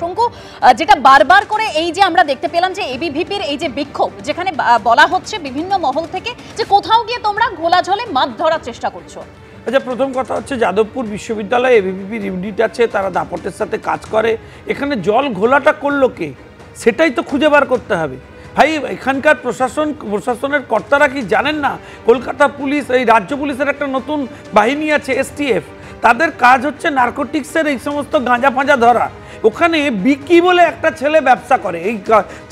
শঙ্কু, যেটা বারবার করে এই যে আমরা দেখতে পেলাম যে এবিভিপির এই যে বিক্ষোভ, যেখানে বলা হচ্ছে বিভিন্ন মহল থেকে যে কোথাও গিয়ে তোমরা ঘোলাঝলে মাছ ধরার চেষ্টা করছো। আচ্ছা, প্রথম কথা হচ্ছে যাদবপুর বিশ্ববিদ্যালয়ে এবিভিপির ইউনিট আছে, তারা দাপটের সাথে কাজ করে। এখানে জল ঘোলাটা করলো কে, সেটাই তো খুঁজে বার করতে হবে। ভাই, এখানকার প্রশাসনের কর্তারা কি জানেন না কলকাতা পুলিশ, এই রাজ্য পুলিশের একটা নতুন বাহিনী আছে STF, তাদের কাজ হচ্ছে নার্কোটিক্সের এই সমস্ত গাঁজা ফাঁজা ধরা। ওখানে বিকি বলে একটা ছেলে ব্যবসা করে, এই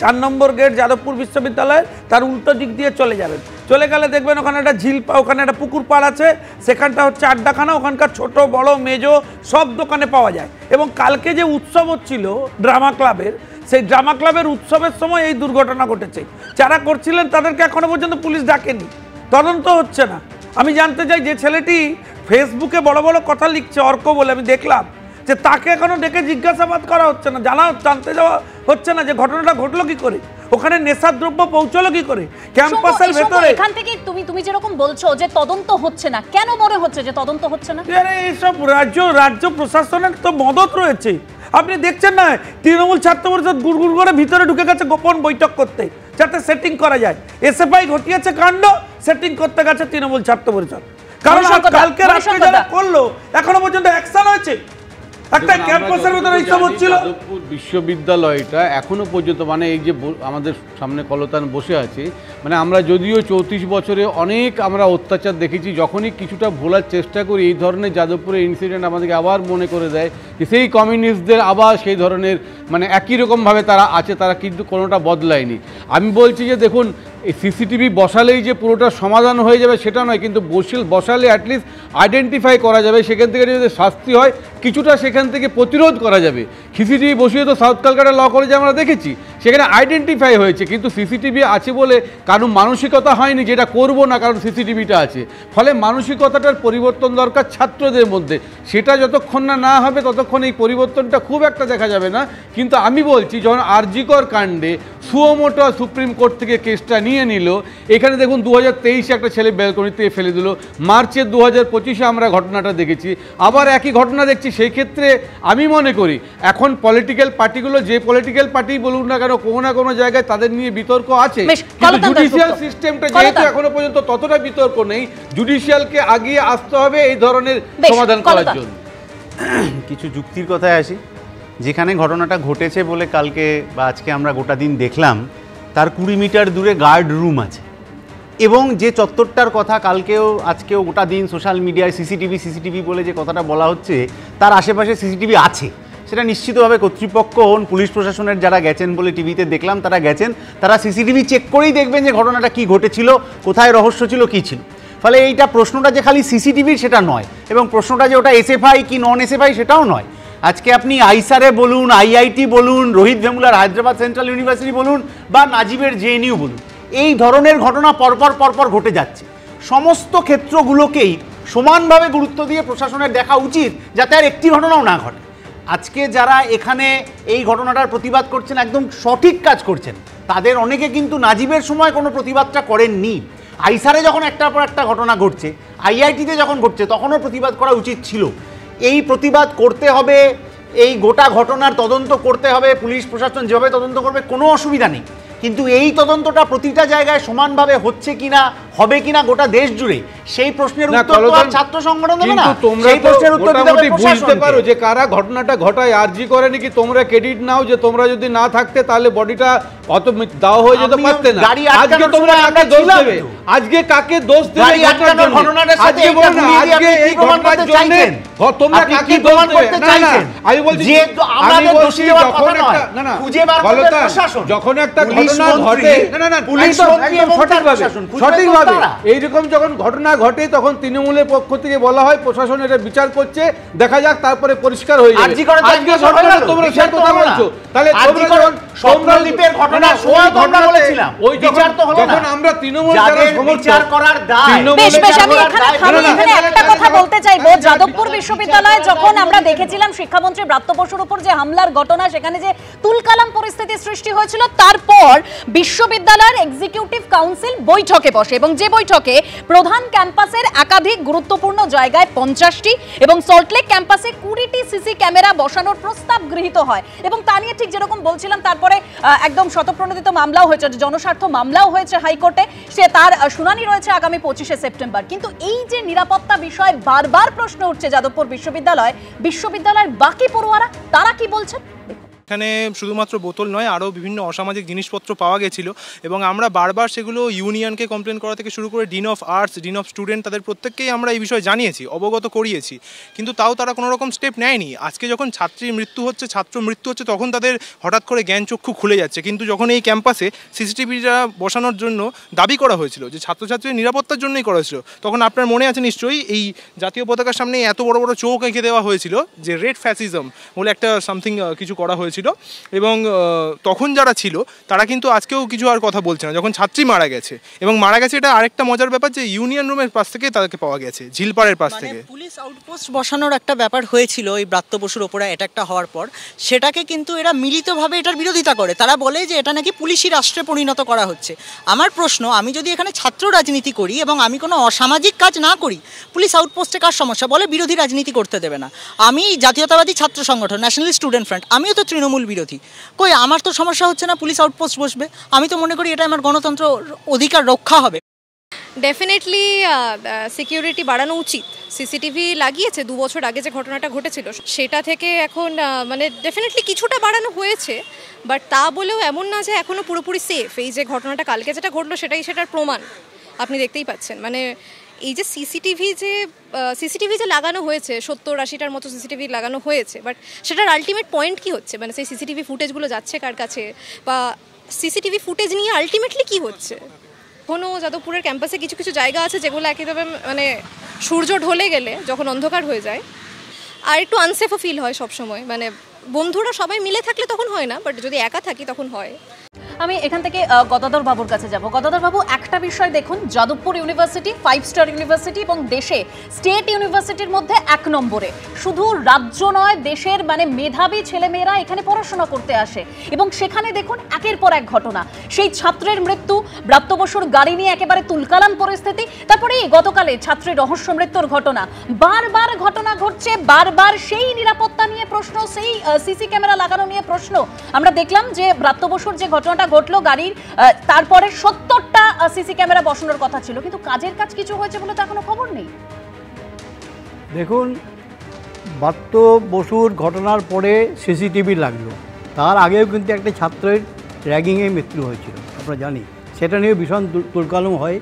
4 নম্বর গেট যাদবপুর বিশ্ববিদ্যালয়ের তার উল্টো দিক দিয়ে চলে যাবেন, চলে গেলে দেখবেন ওখানে একটা ঝিল, ওখানে একটা পুকুর পাড় আছে, সেখানটা হচ্ছে আড্ডাখানা, ওখানকার ছোট বড় মেজো সব দোকানে পাওয়া যায়। এবং কালকে যে উৎসব হচ্ছিল ড্রামা ক্লাবের, সেই ড্রামা ক্লাবের উৎসবের সময় এই দুর্ঘটনা ঘটেছে। যারা করছিলেন তাদেরকে এখনো পর্যন্ত পুলিশ ডাকেনি, তদন্ত হচ্ছে না। আমি জানতে চাই, যে ছেলেটি ফেসবুকে বড় বড় কথা লিখছে অর্ক বলে, আমি দেখলাম যে তাকে এখনো ডেকে জিজ্ঞাসাবাদ করা হচ্ছে না, জানতে যাওয়া হচ্ছে না যে ঘটনাটা ঘটলো কি করে, ওখানে নেশার দ্রব্য পৌঁছলো কি করে ক্যাম্পাসের ভেতরে। এখান থেকে তুমি যেরকম বলছো যে তদন্ত হচ্ছে না, কেন মনে হচ্ছে যে তদন্ত হচ্ছে না? এইসব রাজ্য প্রশাসনের তো মদত রয়েছে। আপনি দেখছেন না, তৃণমূল ছাত্র পরিষদ গুড়গুড় করে ভিতরে ঢুকে গেছে গোপন বৈঠক করতে, যাতে সেটিং করা যায়। SFI ঘটিয়েছে কাণ্ড, সেটিং করতে গেছে তৃণমূল ছাত্র পরিষদ। কারণ কালকে রাত্রে যারা করলো এখনো পর্যন্ত অ্যাকশন হয়েছে। একটা ক্যাম্পাসের ভিতরে এইসব হচ্ছিল। যাদবপুর বিশ্ববিদ্যালয়টা এখনো পর্যন্ত, মানে এই যে আমাদের সামনে কলতান বসে আছে, মানে আমরা যদিও 34 বছরে অনেক আমরা অত্যাচার দেখেছি, যখনই কিছুটা ভোলার চেষ্টা করি এই ধরনের যাদবপুরের ইনসিডেন্ট আমাদেরকে আবার মনে করে দেয় যে সেই কমিউনিস্টদের আবার সেই ধরনের মানে একই রকমভাবে তারা আছে, তারা কিন্তু কোনোটা বদলায়নি। আমি বলছি যে দেখুন, এই সিসিটিভি বসালেই যে পুরোটা সমাধান হয়ে যাবে সেটা নয়, কিন্তু বসালে অ্যাটলিস্ট আইডেন্টিফাই করা যাবে, সেখান থেকে যদি শাস্তি হয় কিছুটা সেখান থেকে প্রতিরোধ করা যাবে। সিসিটিভি বসিয়ে তো সাউথ কলকাতা ল কলেজে আমরা দেখেছি, সেখানে আইডেন্টিফাই হয়েছে, কিন্তু সিসিটিভি আছে বলে কারণ মানসিকতা হয়নি যেটা করব না, কারণ সিসিটিভিটা আছে। ফলে মানসিকতাটার পরিবর্তন দরকার ছাত্রদের মধ্যে, সেটা যতক্ষণ না হবে ততক্ষণ এই পরিবর্তনটা খুব একটা দেখা যাবে না। কিন্তু আমি বলছি, যখন আরজিকর কাণ্ডে সুমোটো সুপ্রিম কোর্ট থেকে কেসটা নিয়ে নিল, এখানে দেখুন 2023 একটা ছেলে ব্যালকনি থেকে ফেলে দিল, মার্চে 2025 আমরা ঘটনাটা দেখেছি, আবার একই ঘটনা দেখছি। সেই ক্ষেত্রে আমি মনে করি এখন পলিটিক্যাল পার্টিগুলো, যে পলিটিক্যাল পার্টি বলুন না কেন, কোনো না কোনো জায়গায় তাদের নিয়ে বিতর্ক আছে, কিন্তু জুডিশিয়াল সিস্টেমটা যেহেতু এখনো পর্যন্ত ততটা বিতর্ক নেই, জুডিশিয়ালকে আগিয়ে আসতে হবে এই ধরনের সমাধান করার জন্য। কিছু যুক্তির কথায় আসি। যেখানে ঘটনাটা ঘটেছে বলে কালকে বা আজকে আমরা গোটা দিন দেখলাম, তার 20 মিটার দূরে গার্ড রুম আছে, এবং যে চত্বরটার কথা কালকেও আজকেও গোটা দিন সোশ্যাল মিডিয়ায় সিসিটিভি বলে যে কথাটা বলা হচ্ছে, তার আশেপাশে সিসিটিভি আছে। সেটা নিশ্চিতভাবে কর্তৃপক্ষ হন, পুলিশ প্রশাসনের যারা গেছেন বলে টিভিতে দেখলাম তারা গেছেন, তারা সিসিটিভি চেক করেই দেখবেন যে ঘটনাটা কি ঘটেছিল, কোথায় রহস্য ছিল, কী ছিল। ফলে এইটা প্রশ্নটা যে খালি সিসিটিভির সেটা নয়, এবং প্রশ্নটা যে ওটা SFI কি নন SFI সেটাও নয়। আজকে আপনি আইসারে বলুন, IIT বলুন, রোহিত ভেমুলার হায়দ্রাবাদ সেন্ট্রাল ইউনিভার্সিটি বলুন, বা নাজিবের JNU বলুন, এই ধরনের ঘটনা পরপর ঘটে যাচ্ছে। সমস্ত ক্ষেত্রগুলোকেই সমানভাবে গুরুত্ব দিয়ে প্রশাসনের দেখা উচিত, যাতে আর একটি ঘটনাও না ঘটে। আজকে যারা এখানে এই ঘটনাটার প্রতিবাদ করছেন, একদম সঠিক কাজ করছেন। তাদের অনেকে কিন্তু নাজিবের সময় কোনো প্রতিবাদটা করেননি। আইসারে যখন একটার পর একটা ঘটনা ঘটছে, IITতে যখন ঘটছে, তখনও প্রতিবাদ করা উচিত ছিল। এই প্রতিবাদ করতে হবে, এই গোটা ঘটনার তদন্ত করতে হবে, পুলিশ প্রশাসন যেভাবে তদন্ত করবে কোনো অসুবিধা নেই, কিন্তু এই তদন্তটা প্রতিটা জায়গায় সমানভাবে হচ্ছে কিনা, হবে কিনা গোটা দেশ জুড়ে, সেই প্রশ্নের উত্তর তো আর ছাত্র সংগঠন দেবে না। সেই প্রশ্নের উত্তর দিতে হবে প্রশাসন। বুঝতে পারো যে কারা ঘটনাটা ঘটায়, আরজি করে নাকি তোমরা ক্রেডিট নাও যে তোমরা যদি না থাকতে তাহলে বডিটা অত দাও হয়ে যেতে পারতে না। আজকে তোমরা কাকে দোষ দেবে, আজকে কাকে দোষ দেবে ঘটনাটার সাথে আজকে এই ঘটনার জন্য তোমরা কাকে দোষ দেবে? না আমি বলছি যে আমাদের দোষী দেওয়ার কথা নয়, না খুঁজে বার করবে প্রশাসন। যখন একটা ঘটনা ঘটে, না পুলিশ একদম সঠিকভাবে এইরকম যখন ঘটনা ঘটে, তখন তৃণমূলের পক্ষ থেকে বলা হয় প্রশাসন এটা বিচার করছে, দেখা যাক, তারপরে পরিষ্কার হয়ে যাবে। আজকে ঘটনা তোমরা সে কথা বলছো, তাহলে স্বপ্নদ্বীপের ঘটনা সময় আমরা বলেছিলাম ওই বিচার তো হলো না। যখন আমরা তৃণমূল যাদের বিচার করার দায়, বেশ বেশ আমি এখানে একটা কথা বলতে চাইবো, যাদবপুর বিশ্ববিদ্যালয়ে যখন আমরা দেখেছিলাম শিক্ষামন্ত্রী ব্রাত্য বসুর উপর যে হামলার ঘটনা, সেখানে যে তুলকালাম পরিস্থিতি সৃষ্টি হয়েছিল, তারপর বিশ্ববিদ্যালয়ের এক্সিকিউটিভ কাউন্সিল বৈঠকে বসে এবং যে বৈঠকে প্রধান ক্যাম্পাসের একাধিক গুরুত্বপূর্ণ জায়গায় 50টি এবং সল্টলেক ক্যাম্পাসে 20টি সিসি ক্যামেরা বসানোর প্রস্তাব গৃহীত হয় এবং তা নিয়ে ঠিক যেরকম বলছিলাম তারপরে একদম শতপ্রণোদিত মামলাও হয়েছে, জনস্বার্থ মামলাও হয়েছে হাইকোর্টে, সে তার শুনানি রয়েছে আগামী 25শে সেপ্টেম্বর। কিন্তু এই যে নিরাপত্তা বিষয়ে বারবার প্রশ্ন উঠছে যাদবপুর বিশ্ববিদ্যালয়ের বাকি পড়ুয়ারা তারা কি বলছেন? এখানে শুধুমাত্র বোতল নয়, আরও বিভিন্ন অসামাজিক জিনিসপত্র পাওয়া গেছিলো এবং আমরা বারবার সেগুলো ইউনিয়নকে কমপ্লেন করা থেকে শুরু করে dean of arts, dean of student, তাদের প্রত্যেককেই আমরা এই বিষয়ে জানিয়েছি, অবগত করিয়েছি, কিন্তু তাও তারা কোনো রকম স্টেপ নেয়নি। আজকে যখন ছাত্র মৃত্যু হচ্ছে তখন তাদের হঠাৎ করে জ্ঞানচক্ষু খুলে যাচ্ছে, কিন্তু যখন এই ক্যাম্পাসে সিসিটিভিটা বসানোর জন্য দাবি করা হয়েছিল, যে ছাত্রছাত্রীর নিরাপত্তার জন্যই করা হয়েছিল, তখন আপনার মনে আছে নিশ্চয়ই এই জাতীয় পতাকার সামনে এত বড় বড় চোখ এঁকে দেওয়া হয়েছিল যে রেড ফ্যাসিজম বলে একটা সামথিং কিছু করা হয়েছিল এবং তখন যারা ছিল তারা কিন্তু আজকেও কিছু আর কথা বলছে না যখন ছাত্রী মারা গেছে। এবং মারা গেছে এটা আরেকটা মজার ব্যাপার যে ইউনিয়ন রুমের পাশ থেকে তাদেরকে পাওয়া গেছে, ঝিলপাড়ের পাশ থেকে। পুলিশ আউটপোস্ট বসানোর একটা ব্যাপার হয়েছিল এই ব্রাত্য বসুর ওপরে অ্যাটাকটা হওয়ার পর, সেটাকে কিন্তু এরা মিলিতভাবে এটার বিরোধিতা করে। তারা বলে যে এটা নাকি পুলিশি রাষ্ট্রে পরিণত করা হচ্ছে। আমার প্রশ্ন, আমি যদি এখানে ছাত্র রাজনীতি করি এবং আমি কোনো অসামাজিক কাজ না করি, পুলিশ আউটপোস্টে কার সমস্যা? বলে বিরোধী রাজনীতি করতে দেবে না। আমি জাতীয়তাবাদী ছাত্র সংগঠন ন্যাশনাল স্টুডেন্ট ফ্রন্ট, আমিও তো তৃণমূল বিরোধী, কই আমার তো সমস্যা হচ্ছে না পুলিশ আউটপোস্ট বসবে। আমি তো মনে করি এটা আমার গণতন্ত্র অধিকার রক্ষা হবে। ডেফিনেটলি সিকিউরিটি বাড়ানো উচিত। সিসিটিভি লাগিয়েছে 2 বছর আগে যে ঘটনাটা ঘটেছিল সেটা থেকে এখন মানে ডেফিনেটলি কিছুটা বাড়ানো হয়েছে, বাট তা বলেও এমন না যে এখনও পুরোপুরি সেফ। এই যে ঘটনাটা কালকে যেটা ঘটলো সেটার প্রমাণ আপনি দেখতেই পাচ্ছেন। মানে এই যে সিসিটিভি যে লাগানো হয়েছে 70-80টার মতো সিসিটিভি লাগানো হয়েছে, বাট সেটার আলটিমেট পয়েন্ট কি হচ্ছে? মানে সেই সিসিটিভি ফুটেজগুলো যাচ্ছে কার কাছে, বা সিসিটিভি ফুটেজ নিয়ে আলটিমেটলি কি হচ্ছে? এখনও যাদবপুরের ক্যাম্পাসে কিছু কিছু জায়গা আছে যেগুলো একেবারে মানে সূর্য ঢলে গেলে যখন অন্ধকার হয়ে যায় আর একটু আনসেফও ফিল হয় সবসময়। মানে বন্ধুরা সবাই মিলে থাকলে তখন হয় না, বাট যদি একা থাকি তখন হয়। আমি এখান থেকে গদাধর বাবুর কাছে যাব। গদাধর বাবু, একটা বিষয় দেখুন, যাদবপুর ইউনিভার্সিটি 5 স্টার ইউনিভার্সিটি এবং দেশে স্টেট ইউনিভার্সিটির মধ্যে 1 নম্বরে। শুধু রাজ্য নয়, দেশের মানে মেধাবী ছেলেমেয়েরা এখানে পড়াশোনা করতে আসে এবং সেখানে দেখুন একের পর এক ঘটনা। সেই ছাত্রের মৃত্যু, ব্রাত্য বসুর গাড়ি নিয়ে একেবারে তুলকালাম পরিস্থিতি, তারপরে গতকালে ছাত্রের রহস্য মৃত্যুর ঘটনা। বারবার ঘটনা ঘটছে, বারবার সেই নিরাপত্তা নিয়ে প্রশ্ন, সেই সিসি ক্যামেরা লাগানো নিয়ে প্রশ্ন। আমরা দেখলাম যে ব্রাত্য বসুর যে ঘটনাটা ঘটলো গাড়ির, তারপরে 70টা সিসি ক্যামেরা বসানোর কথা ছিল, কিন্তু কাজের কাজ কিছু হয়েছে বলে তো এখনো খবর নেই। দেখুন, ব্রাত্য বসুর ঘটনার পরে সিসিটিভি লাগলো, তার আগেও কিন্তু একটা ছাত্রের র্যাগিংয়ে মৃত্যু হয়েছিল, আমরা জানি। সেটা নিয়ে ভীষণ তুলকালাম হয়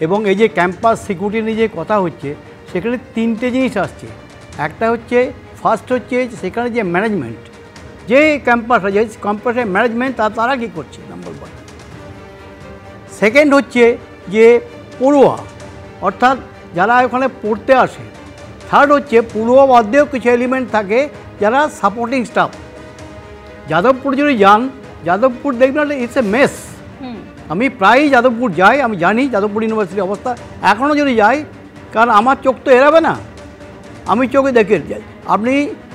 এবং এই যে ক্যাম্পাস সিকিউরিটি নিয়ে যে কথা হচ্ছে, সেখানে 3টে জিনিস আসছে। একটা হচ্ছে, ফার্স্ট হচ্ছে সেখানে যে ম্যানেজমেন্ট, যে ক্যাম্পাস আছে ক্যাম্পাসের ম্যানেজমেন্ট তারা কী করছে, নাম্বার 1। সেকেন্ড হচ্ছে যে পড়ুয়া, অর্থাৎ যারা ওখানে পড়তে আসে। থার্ড হচ্ছে পড়ুয়া বাদেও কিছু এলিমেন্ট থাকে যারা সাপোর্টিং স্টাফ। যাদবপুর যদি যান, যাদবপুর দেখবেন ইটস এ মেস। আমি প্রায়ই যাদবপুর যাই, আমি জানি যাদবপুর ইউনিভার্সিটির অবস্থা। এখনও যদি যাই, কারণ আমার চোখ তো এড়াবে না, আমি চোখে দেখে যাই। আপনি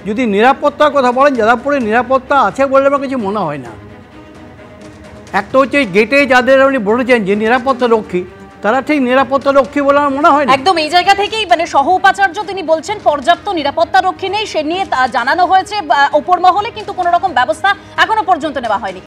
যদি নিরাপত্তার কথা বলেন, যাদবপুরে নিরাপত্তা আছে বলে আমার কিছু মনে হয় না। একটা হচ্ছে গেটে যাদের আপনি বলেছেন যে নিরাপত্তা রক্ষী, তারা ঠিক নিরাপত্তা রক্ষী বলে আমার মনে হয় না। একদম এই জায়গা থেকেই মানে সহ উপাচার্য তিনি বলছেন পর্যাপ্ত নিরাপত্তা রক্ষী নেই, সে নিয়ে জানানো হয়েছে ওপর মহলে, কিন্তু কোনো রকম ব্যবস্থা এখনো পর্যন্ত নেওয়া হয়নি।